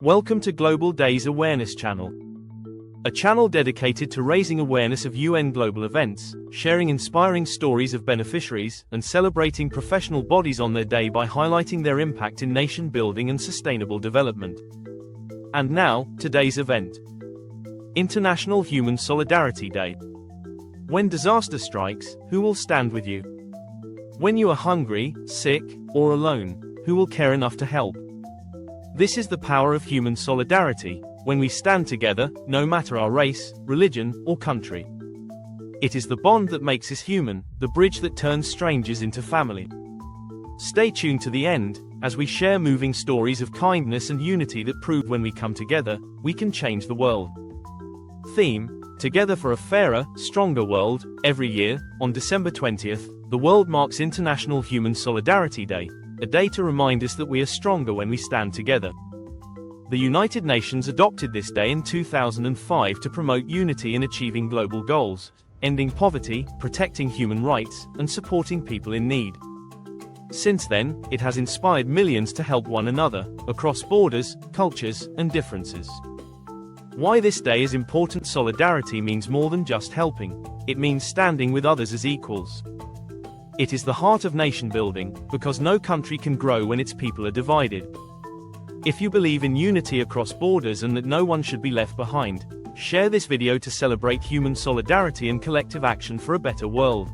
Welcome to Global Day's Awareness Channel, a channel dedicated to raising awareness of UN global events, sharing inspiring stories of beneficiaries, and celebrating professional bodies on their day by highlighting their impact in nation building and sustainable development. And now, today's event. International Human Solidarity Day. When disaster strikes, who will stand with you? When you are hungry, sick, or alone, who will care enough to help? This is the power of human solidarity, when we stand together, no matter our race, religion, or country. It is the bond that makes us human, the bridge that turns strangers into family. Stay tuned to the end, as we share moving stories of kindness and unity that prove when we come together, we can change the world. Theme: Together for a Fairer, Stronger World. Every year, on December 20th, the world marks International Human Solidarity Day, a day to remind us that we are stronger when we stand together. The United Nations adopted this day in 2005 to promote unity in achieving global goals, ending poverty, protecting human rights, and supporting people in need. Since then, it has inspired millions to help one another, across borders, cultures, and differences. Why this day is important: solidarity means more than just helping. It means standing with others as equals. It is the heart of nation building, because no country can grow when its people are divided. If you believe in unity across borders and that no one should be left behind, share this video to celebrate human solidarity and collective action for a better world.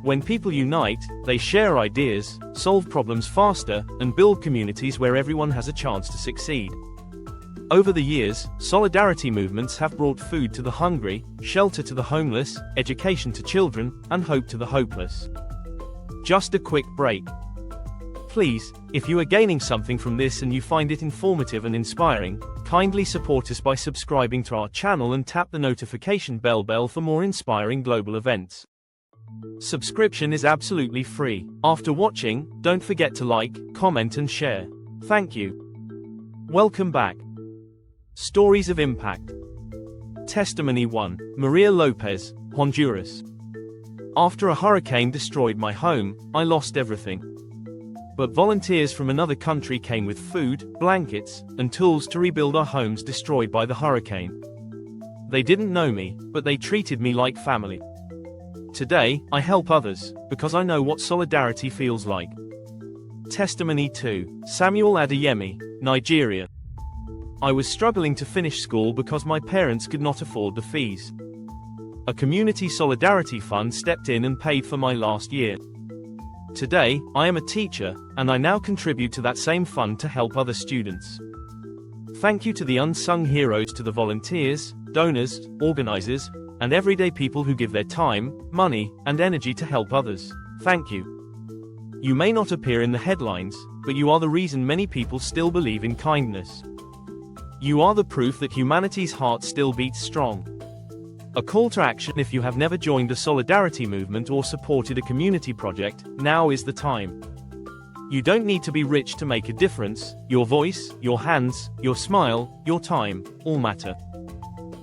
When people unite, they share ideas, solve problems faster, and build communities where everyone has a chance to succeed. Over the years, solidarity movements have brought food to the hungry, shelter to the homeless, education to children, and hope to the hopeless. Just a quick break. Please, if you are gaining something from this and you find it informative and inspiring, kindly support us by subscribing to our channel and tap the notification bell for more inspiring global events. Subscription is absolutely free. After watching, don't forget to like, comment and share. Thank you. Welcome back. Stories of Impact. Testimony 1. Maria Lopez, Honduras. After a hurricane destroyed my home, I lost everything. But volunteers from another country came with food, blankets, and tools to rebuild our homes destroyed by the hurricane. They didn't know me, but they treated me like family. Today, I help others, because I know what solidarity feels like. Testimony 2. Samuel Adeyemi, Nigeria. I was struggling to finish school because my parents could not afford the fees. A community solidarity fund stepped in and paid for my last year. Today, I am a teacher, and I now contribute to that same fund to help other students. Thank you to the unsung heroes, to the volunteers, donors, organizers, and everyday people who give their time, money, and energy to help others. Thank you. You may not appear in the headlines, but you are the reason many people still believe in kindness. You are the proof that humanity's heart still beats strong. A call to action: if you have never joined a solidarity movement or supported a community project, now is the time. You don't need to be rich to make a difference. Your voice, your hands, your smile, your time, all matter.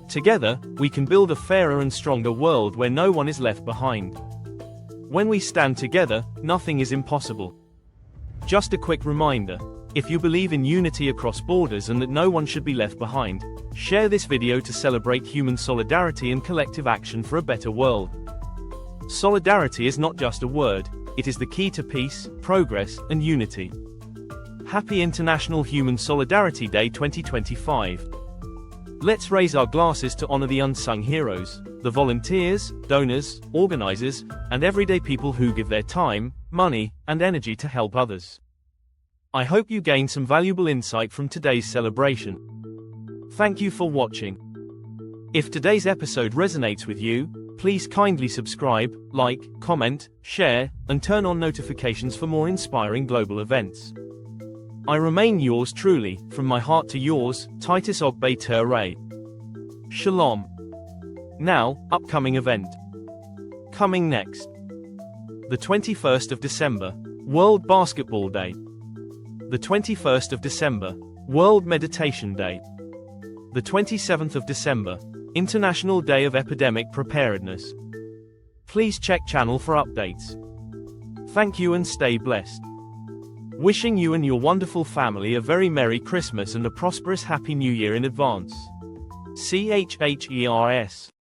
Together, we can build a fairer and stronger world where no one is left behind. When we stand together, nothing is impossible. Just a quick reminder: if you believe in unity across borders and that no one should be left behind, share this video to celebrate human solidarity and collective action for a better world. Solidarity is not just a word, it is the key to peace, progress, and unity. Happy International Human Solidarity Day 2025. Let's raise our glasses to honor the unsung heroes, the volunteers, donors, organizers, and everyday people who give their time, money, and energy to help others. I hope you gained some valuable insight from today's celebration. Thank you for watching. If today's episode resonates with you, please kindly subscribe, like, comment, share, and turn on notifications for more inspiring global events. I remain yours truly, from my heart to yours, Titus Ogbe Ture. Shalom. Now, upcoming event. Coming next. The 21st of December, World Basketball Day. The 21st of December, World Meditation Day. The 27th of December, International Day of Epidemic Preparedness. Please check channel for updates. Thank you and stay blessed. Wishing you and your wonderful family a very Merry Christmas and a prosperous Happy New Year in advance. CHHERS